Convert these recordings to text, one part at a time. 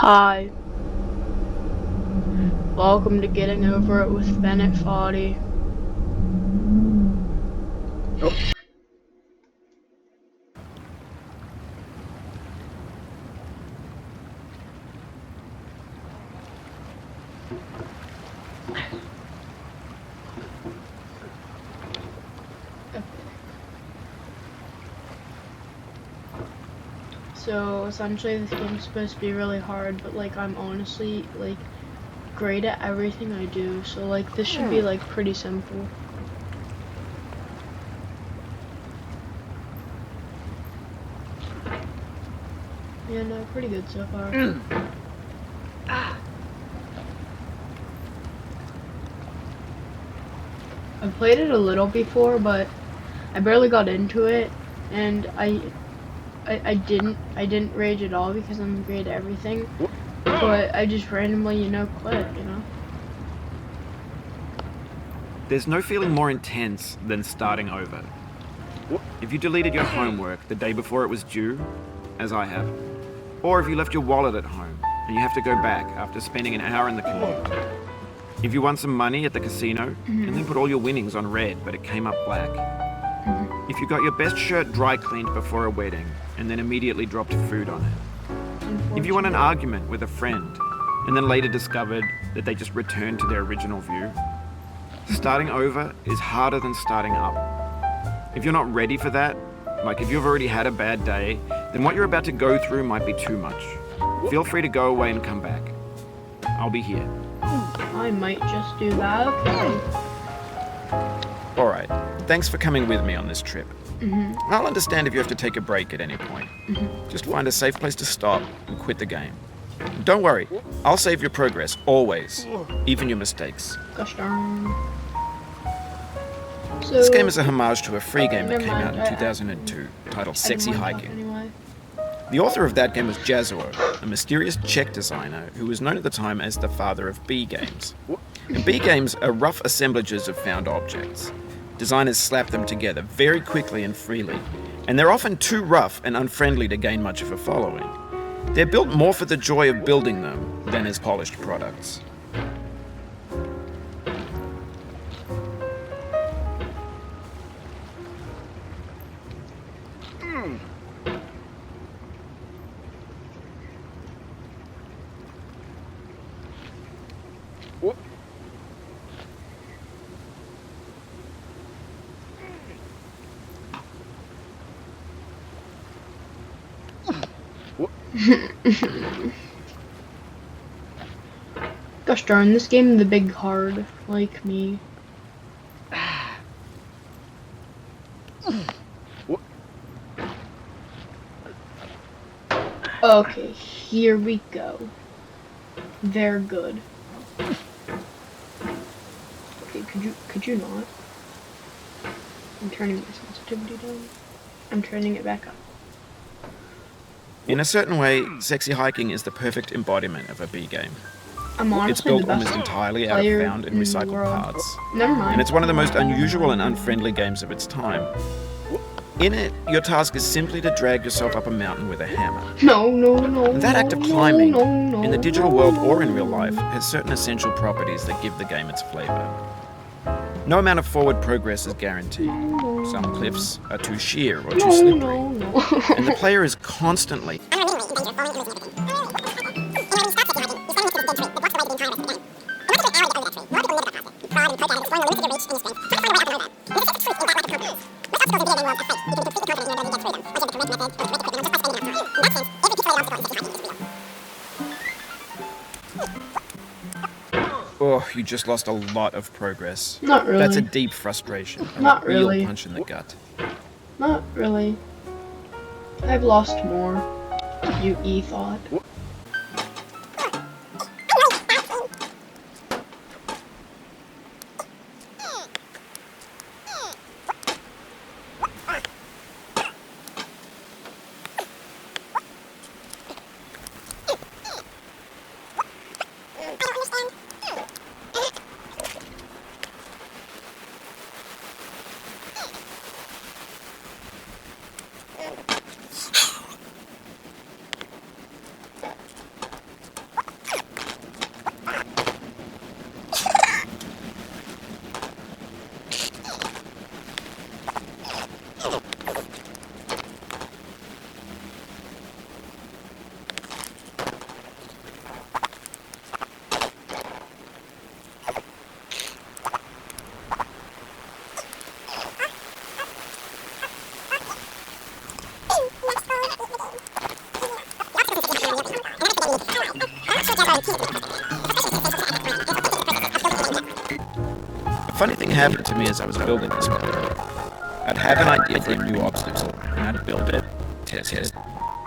Hi, welcome to Getting Over It with Bennett Foddy. So essentially this game's supposed to be really hard, but like I'm honestly like great at everything I do, so like this should be like pretty simple. Yeah, no, pretty good so far. I've played it a little before, but I barely got into it, and I didn't rage at all because I'm great at everything, but I just randomly, quit, There's no feeling more intense than starting over. If you deleted your homework the day before it was due, as I have, or if you left your wallet at home and you have to go back after spending an hour in the commute. If you won some money at the casino and then put all your winnings on red but it came up black. If you got your best shirt dry cleaned before a wedding and then immediately dropped food on it. If you won an argument with a friend and then later discovered that they just returned to their original view. Starting over is harder than starting up. If you're not ready for that, like if you've already had a bad day, then what you're about to go through might be too much. Feel free to go away and come back. I'll be here. I might just do that, okay. Alright, thanks for coming with me on this trip. I'll understand if you have to take a break at any point. Just find a safe place to stop and quit the game. Don't worry, I'll save your progress, always, even your mistakes. Gosh darn. So, This game is a homage to a free game that never came out mind, in 2002, titled I Sexy didn't want to talk Hiking. anyway. The author of that game was Jazuo, a mysterious Czech designer who was known at the time as the father of B games. And B games are rough assemblages of found objects. Designers slap them together very quickly and freely, and they're often too rough and unfriendly to gain much of a following. They're built more for the joy of building them than as polished products. Gosh darn, this game the big hard, like me. Okay, here we go. Very good. Okay, could you not? I'm turning my sensitivity down. I'm turning it back up. In a certain way, Sexy Hiking is the perfect embodiment of a B game. I'm honestly It's built the best almost entirely out player of found and in the recycled world. parts. Never mind. And it's one of the most unusual and unfriendly games of its time. In it, your task is simply to drag yourself up a mountain with a hammer. No. That act of no, climbing, no, in the digital no, world no, or in real no. life, has certain essential properties that give the game its flavor. No amount of forward progress is guaranteed. Some cliffs are too sheer or too slippery. No. And the player is constantly Oh, you just lost a lot of progress. Not really. That's a deep frustration. Not a real really. punch in the gut. Not really. I've lost more. You e-thought. A funny thing happened to me as I was building this model. I'd have an idea for a new obstacle, and I'd build it, test it,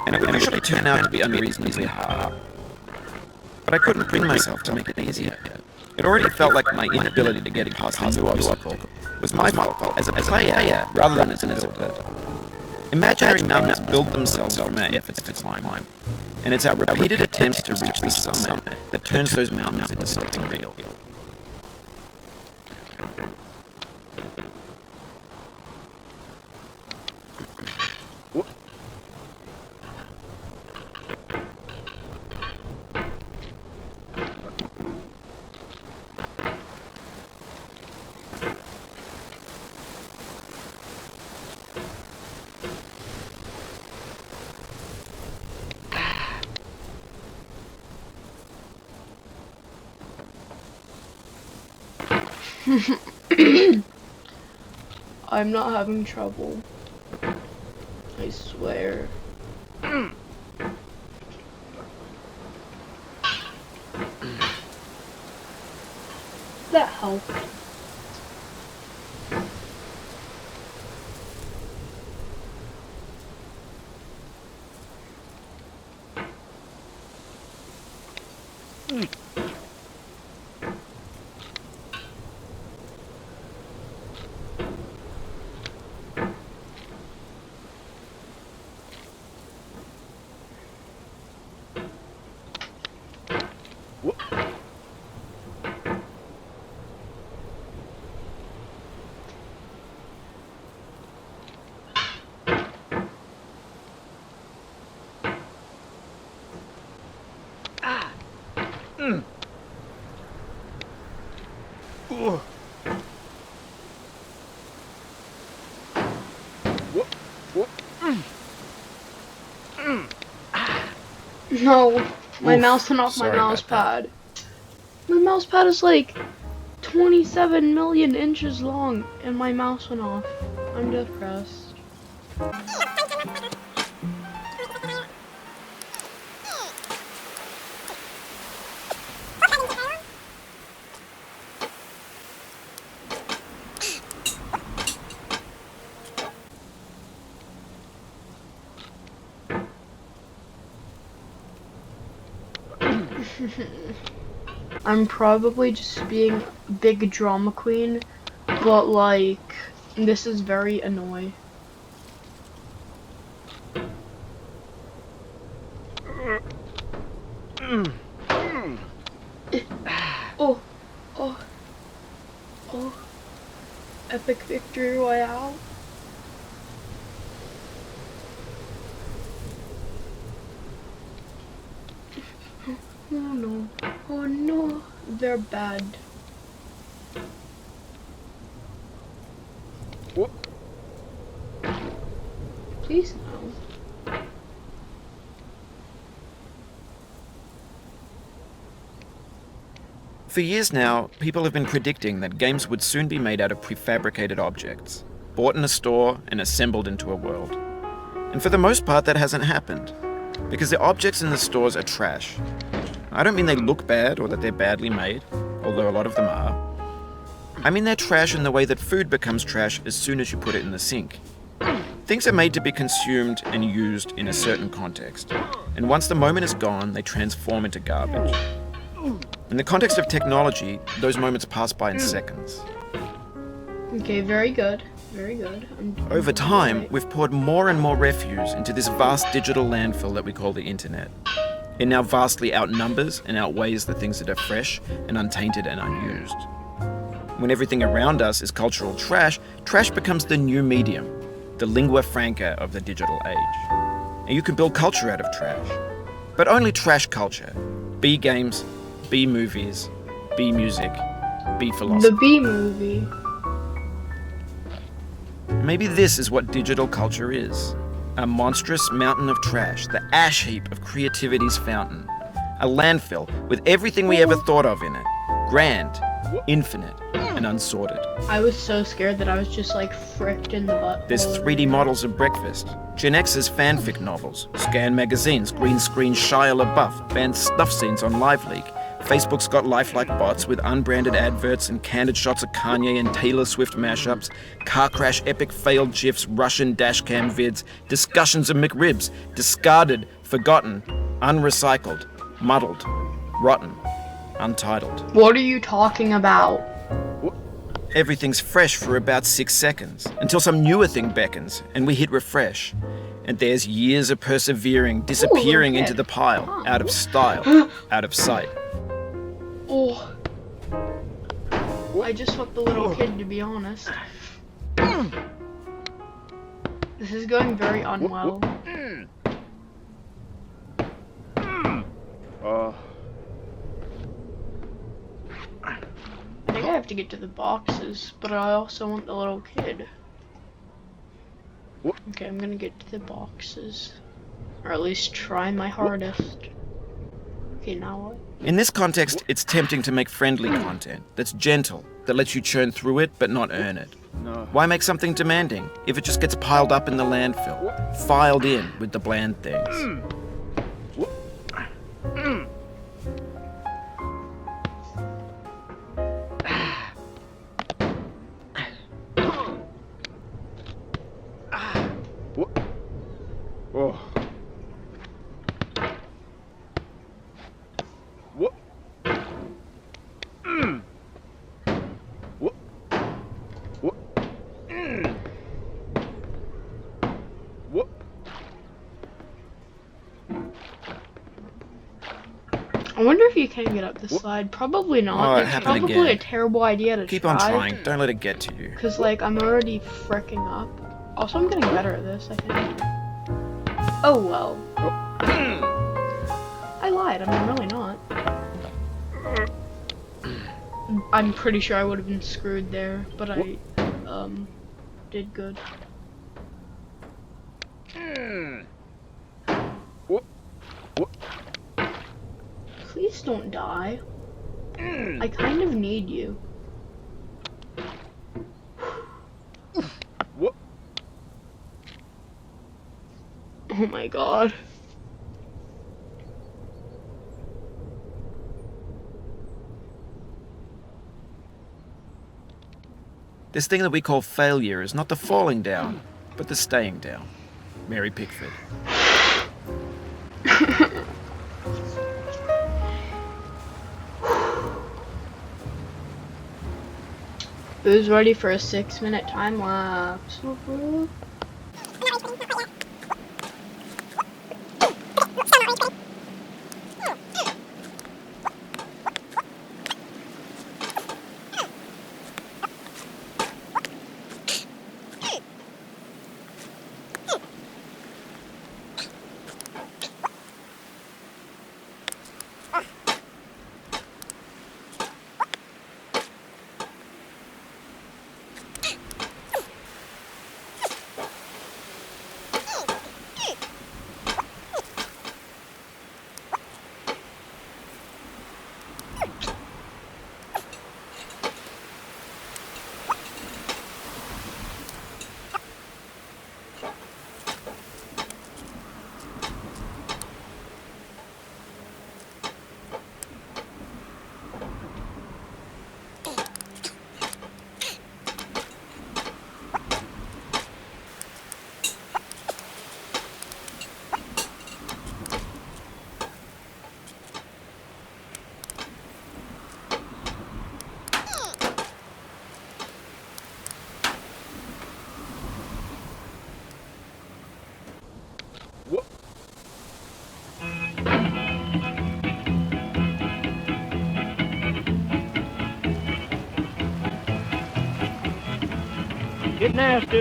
and it would usually turn out to be unreasonably hard. But I couldn't bring myself to make it easier. It already felt like my inability to get past a new obstacle was my fault as a player rather than as an builder. Imaginary numbers build themselves from our efforts to climb, and it's our repeated attempts to reach the summit that turns those mountains into something real. I'm not having trouble. I swear. That helped. No, my mouse went off my mouse pad. My mouse pad is like 27 million inches long, and my mouse went off. I'm depressed. I'm probably just being a big drama queen, but like, this is very annoying. Oh, oh, oh, epic victory royale. Oh no, oh no, they're bad. Please no. For years now, people have been predicting that games would soon be made out of prefabricated objects, bought in a store and assembled into a world. And for the most part, that hasn't happened, because the objects in the stores are trash. I don't mean they look bad or that they're badly made, although a lot of them are. I mean they're trash in the way that food becomes trash as soon as you put it in the sink. Things are made to be consumed and used in a certain context, and once the moment is gone, they transform into garbage. In the context of technology, those moments pass by in seconds. Okay, very good. Very good. Over time, we've poured more and more refuse into this vast digital landfill that we call the internet. It now vastly outnumbers and outweighs the things that are fresh and untainted and unused. When everything around us is cultural trash, trash becomes the new medium, the lingua franca of the digital age. And you can build culture out of trash. But only trash culture. B games, B movies, B music, B philosophy. The B movie. Maybe this is what digital culture is. A monstrous mountain of trash, the ash heap of creativity's fountain. A landfill with everything we ever thought of in it. Grand, infinite, and and unsorted. I was so scared that I was just like fricked in the butt. There's 3D models of breakfast, Gen X's fanfic novels, Scan magazines, green screen Shia LaBeouf, banned snuff scenes on LiveLeak. Facebook's got lifelike bots with unbranded adverts and candid shots of Kanye and Taylor Swift mashups, car crash epic failed GIFs, Russian dashcam vids, discussions of McRibs, discarded, forgotten, unrecycled, muddled, rotten, untitled. What are you talking about? Everything's fresh for about 6 seconds, until some newer thing beckons, and we hit refresh. And there's years of persevering, disappearing into the pile, out of style, out of sight. Oh. I just fucked the little kid, to be honest. This is going very unwell. I think I have to get to the boxes, but I also want the little kid. Okay, I'm gonna get to the boxes. Or at least try my hardest. Okay, now what? In this context, it's tempting to make friendly content that's gentle, that lets you churn through it but not earn it. Why make something demanding if it just gets piled up in the landfill, filed in with the bland things? I wonder if you can get up the slide. Probably not. Oh, it It's happened probably again. a terrible idea to Keep try. on trying, don't let it get to you. Cause like I'm already freaking up. Also, I'm getting better at this, I think. Oh well. I lied. I'm really not. I'm pretty sure I would have been screwed there, but I did good. Please don't die. I kind of need you. Oh my god. This thing that we call failure is not the falling down, but the staying down. Mary Pickford. Who's ready for a 6-minute time lapse? Get nasty.